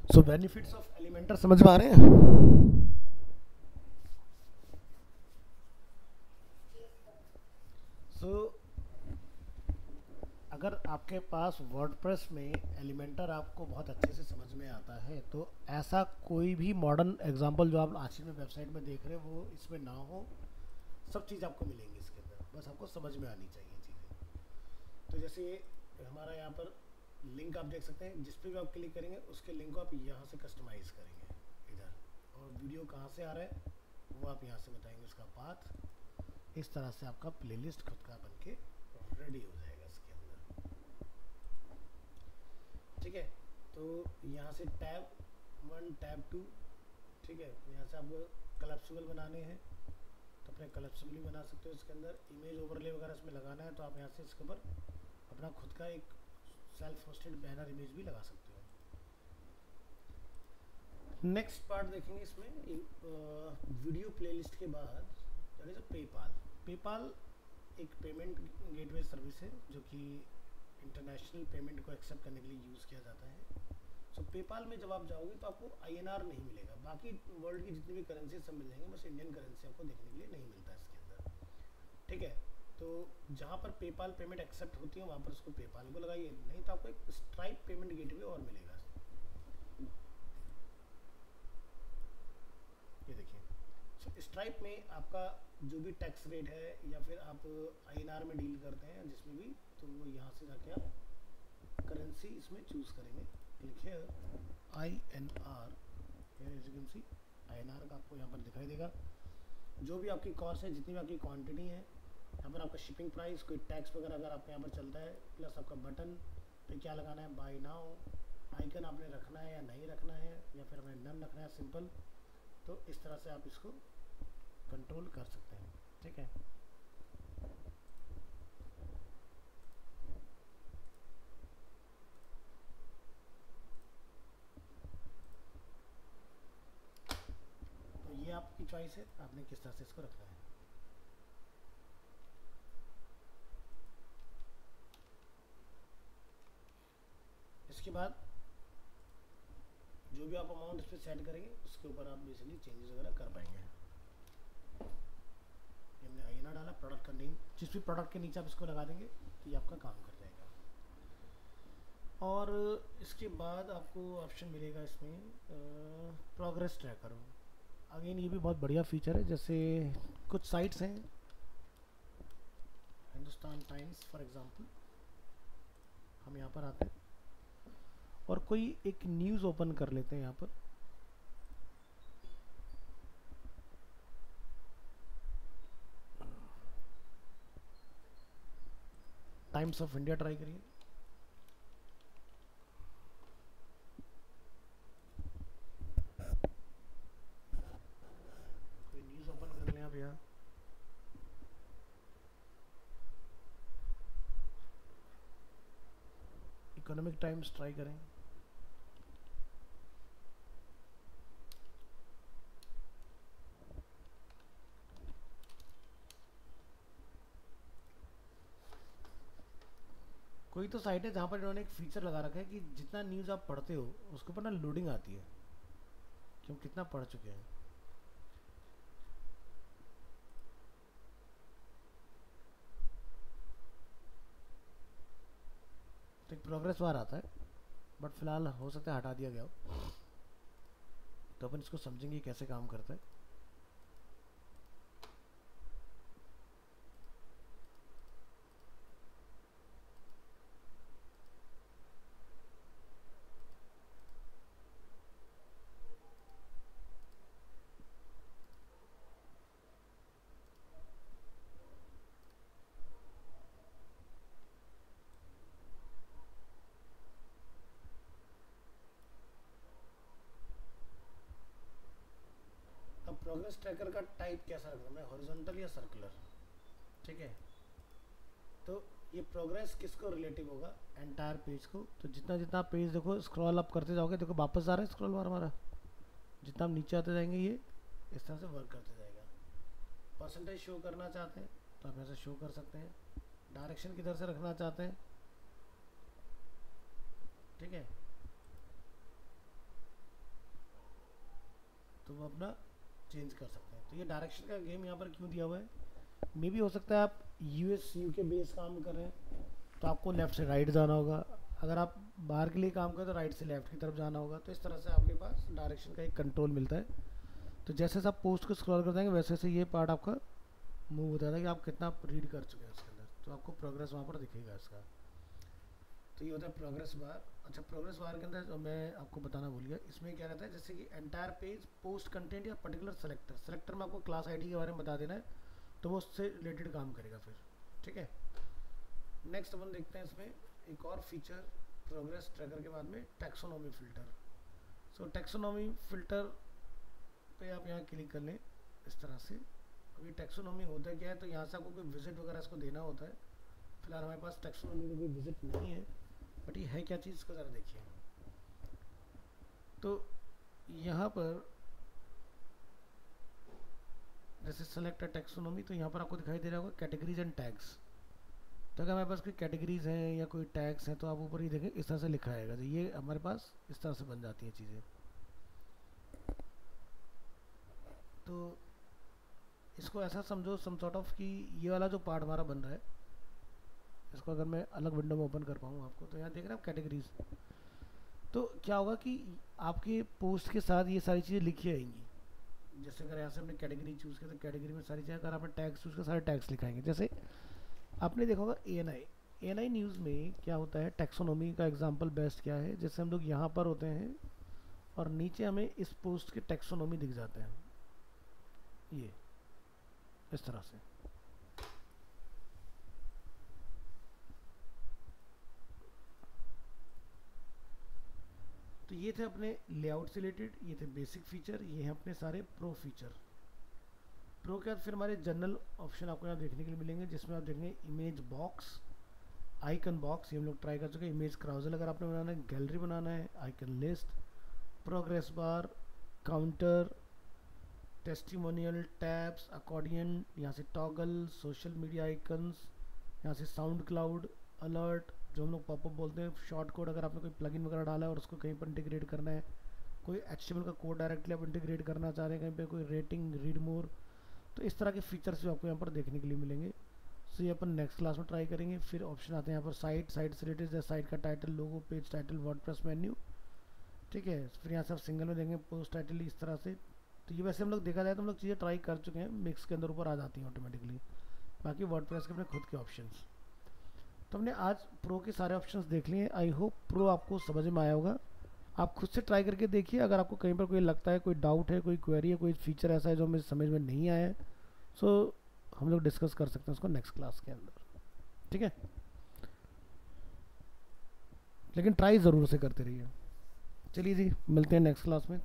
सो बेनिफिट्स ऑफ एलिमेंटर समझ में आ रहे हैं? सो अगर आपके पास वर्डप्रेस में एलिमेंटर आपको बहुत अच्छे से समझ में आता है तो ऐसा कोई भी मॉडर्न एग्जांपल जो आप आज की वेबसाइट में देख रहे हैं वो इसमें ना हो, सब चीज़ आपको मिलेंगी इसके अंदर, बस आपको समझ में आनी चाहिए चीज़ें। तो जैसे हमारा यहाँ पर लिंक आप देख सकते हैं, जिस पर भी आप क्लिक करेंगे उसके लिंक को आप यहाँ से कस्टमाइज़ करेंगे इधर, और वीडियो कहाँ से आ रहा है वो आप यहाँ से बताएंगे उसका पाथ। इस तरह से आपका प्लेलिस्ट खुद का बन के रेडी हो जाएगा इसके अंदर। ठीक है, तो यहाँ से टैब 1 टैब 2, ठीक है, यहाँ से आपको कलेप्सिबल बनाने हैं तो अपने कलेप्सिबल भी बना सकते हो। इसके अंदर इमेज ओवरले वगैरह इसमें लगाना है तो आप यहाँ से इसके ऊपर अपना खुद का एक सेल्फ होस्टेड बैनर इमेज भी लगा सकते हो। नेक्स्ट पार्ट देखेंगे इसमें वीडियो प्लेलिस्ट के बाद दैट इज पेपाल। पेपाल एक पेमेंट गेटवे सर्विस है जो कि इंटरनेशनल पेमेंट को एक्सेप्ट करने के लिए यूज़ किया जाता है। सो पेपाल में जब आप जाओगे तो आपको INR नहीं मिलेगा, बाकी वर्ल्ड की जितनी भी करेंसी सब मिल जाएंगे, बस इंडियन करेंसी आपको देखने के लिए नहीं मिलता इसके अंदर। ठीक है, तो जहाँ पर पेपाल पेमेंट एक्सेप्ट होती है वहाँ पर उसको पेपाल को लगाइए, नहीं तो आपको एक स्ट्राइप पेमेंट गेटवे और मिलेगा। ये देखिए, सो स्ट्राइप में आपका जो भी टैक्स रेट है या फिर आप INR में डील करते हैं जिसमें भी, तो वो यहाँ से जाके आप करेंसी इसमें चूज़ करेंगे। Click here INR, here as you can see INR का आपको यहाँ पर दिखाई देगा। जो भी आपकी कॉस्ट है, जितनी भी आपकी क्वांटिटी है, यहाँ पर आपका शिपिंग प्राइस, कोई टैक्स वगैरह अगर आपके यहाँ पर चलता है, प्लस आपका बटन पे क्या लगाना है, बाय नाउ आइकन आपने रखना है या नहीं रखना है, या फिर हमें नन रखना है सिंपल। तो इस तरह से आप इसको कंट्रोल कर सकते हैं। ठीक है, तो ये आपकी चॉइस है, आपने किस तरह से इसको रखना है। इसके बाद जो भी आप अमाउंट इस पर सेट करेंगे उसके ऊपर आप बेसिकली चेंजेस वगैरह कर पाएंगे। हमने INR डाला, प्रोडक्ट का नेम, जिस भी प्रोडक्ट के नीचे आप इसको लगा देंगे तो ये आपका काम कर जाएगा। और इसके बाद आपको ऑप्शन मिलेगा इसमें प्रोग्रेस ट्रैकर। अगेन ये भी बहुत बढ़िया फीचर है। जैसे कुछ साइट्स हैं, हिंदुस्तान टाइम्स फॉर एग्जांपल, हम यहाँ पर आते हैं और कोई एक न्यूज़ ओपन कर लेते हैं यहाँ पर। टाइम्स ऑफ इंडिया ट्राई करिए। कोई न्यूज़ ओपन कर लें आप यहाँ। इकोनॉमिक टाइम्स ट्राई करें। कोई तो साइट है जहाँ पर इन्होंने एक फीचर लगा रखा है कि जितना न्यूज़ आप पढ़ते हो उसके ऊपर ना लोडिंग आती है कि हम कितना पढ़ चुके हैं। तो एक प्रोग्रेस बार आता है, बट फिलहाल हो सकता है हटा दिया गया हो, तो अपन इसको समझेंगे कैसे काम करता है। अब प्रोग्रेस ट्रैकर का टाइप कैसा रखना है, हॉरिजॉन्टल या सर्कुलर, ठीक है। तो ये प्रोग्रेस किसको रिलेटिव होगा, एंटायर पेज को। तो जितना जितना पेज देखो स्क्रॉल अप करते जाओगे, देखो वापस आ रहा है स्क्रॉल बार हमारा, जितना हम नीचे आते जाएंगे ये इस तरह से वर्क करते जाएगा। परसेंटेज शो करना चाहते हैं तो आप ऐसे शो कर सकते हैं, डायरेक्शन किधर से रखना चाहते हैं, ठीक है, तो वो अपना चेंज कर सकते हैं। तो ये डायरेक्शन का गेम यहाँ पर क्यों दिया हुआ है, मे भी हो सकता है आप यूएस यूके बेस काम कर रहे हैं तो आपको लेफ़्ट से राइट जाना होगा, अगर आप बाहर के लिए काम करें तो राइट से लेफ़्ट की तरफ जाना होगा। तो इस तरह से आपके पास डायरेक्शन का एक कंट्रोल मिलता है। तो जैसे जैसे आप पोस्ट को स्क्रॉल कर देंगे वैसे वैसे ये पार्ट आपका मूव होता है कि आप कितना रीड कर चुके हैं उसके अंदर, तो आपको प्रोग्रेस वहाँ पर दिखेगा इसका। तो ये होता है प्रोग्रेस बार। अच्छा, प्रोग्रेस बार के अंदर जो मैं आपको बताना भूल गया, इसमें क्या रहता है, जैसे कि एंटायर पेज, पोस्ट कंटेंट या पर्टिकुलर सेलेक्टर, सेलेक्टर में आपको क्लास आईडी के बारे में बता देना है तो वो उससे रिलेटेड काम करेगा फिर, ठीक है। नेक्स्ट अपन देखते हैं इसमें एक और फीचर प्रोग्रेस ट्रैकर के बाद में, टैक्सोनॉमी फ़िल्टर। सो टैक्सोनॉमी फ़िल्टर पे आप यहाँ क्लिक कर लें इस तरह से। अभी टैक्सोनॉमी होता है क्या है, तो यहाँ से आपको कोई विजिट वगैरह इसको देना होता है। फिलहाल हमारे पास टैक्सोनॉमी का कोई विजिट नहीं है, बट ये है क्या चीज़ इसको ज़रा देखिए। तो यहाँ पर जैसे सेलेक्ट टैक्सोनॉमी, तो यहाँ पर आपको दिखाई दे रहा होगा कैटेगरीज एंड टैग्स। तो अगर हमारे पास कोई कैटेगरीज हैं या कोई टैग्स हैं तो आप ऊपर ही देखें इस तरह से लिखा आएगा, तो ये हमारे पास इस तरह से बन जाती हैं चीज़ें। तो इसको ऐसा समझो सम सॉर्ट ऑफ कि ये वाला जो पार्ट हमारा बन रहा है, इसको अगर मैं अलग विंडो में ओपन कर पाऊँ आपको, तो यहाँ देख रहे हैं आप कैटेगरीज। तो क्या होगा कि आपके पोस्ट के साथ ये सारी चीज़ें लिखी आएंगी। जैसे अगर यहाँ से हमने कैटेगरी चूज़ किया तो कैटेगरी में सारी चीज़ें, अगर आपने टैग्स चूज़ किया सारे टैग्स लिखाएंगे। जैसे आपने देखा होगा एएनआई न्यूज़ में क्या होता है, टैक्सोनॉमी का एग्जांपल बेस्ट क्या है, जैसे हम लोग यहाँ पर होते हैं और नीचे हमें इस पोस्ट के टैक्सोनॉमी दिख जाते हैं, ये इस तरह से। तो ये थे अपने लेआउट से रिलेटेड, ये थे बेसिक फीचर, ये हैं अपने सारे प्रो फीचर। प्रो के बाद फिर हमारे जनरल ऑप्शन आपको यहाँ देखने के लिए मिलेंगे, जिसमें आप देखेंगे इमेज बॉक्स, आइकन बॉक्स, ये हम लोग ट्राई कर चुके हैं। इमेज क्राउजल अगर आपने बनाना है, गैलरी बनाना है, icon list, progress bar, counter, testimonial, tabs, accordion, यहाँ से टॉगल, सोशल मीडिया आइकन्स, यहाँ से साउंड क्लाउड, अलर्ट, जो हम लोग पॉपअप बोलते हैं, शॉर्ट कोड अगर आपने कोई प्लगइन वगैरह डाला है और उसको कहीं पर इंटीग्रेट करना है, कोई HTML का कोड डायरेक्टली आप इंटीग्रेट करना चाह रहे हैं कहीं पे, कोई रेटिंग, रीड मोर, तो इस तरह के फीचर्स भी आपको यहाँ पर देखने के लिए मिलेंगे। सो ये अपन नेक्स्ट क्लास में ट्राई करेंगे। फिर ऑप्शन आते हैं यहाँ पर साइट से रिलेटेड, जैसे साइट का टाइटल, लोगो, पेज टाइटल, वर्डप्रेस मेन्यू, ठीक है। फिर यहाँ से आप सिंगल में देंगे पोस्ट टाइटल इस तरह से। तो ये वैसे हम लोग देखा जाए तो हम लोग चीज़ें ट्राई कर चुके हैं, मिक्स के अंदर ऊपर आ जाती हैं ऑटोमेटिकली, बाकी वर्डप्रेस के अपने खुद के ऑप्शंस। तो हमने आज प्रो के सारे ऑप्शंस देख लिए। आई होप प्रो आपको समझ में आया होगा। आप खुद से ट्राई करके देखिए, अगर आपको कहीं पर कोई लगता है, कोई डाउट है, कोई क्वेरी है, कोई फीचर ऐसा है जो मुझे समझ में नहीं आया है, सो हम लोग डिस्कस कर सकते हैं उसको नेक्स्ट क्लास के अंदर, ठीक है। लेकिन ट्राई ज़रूर से करते रहिए। चलिए जी, मिलते हैं नेक्स्ट क्लास में।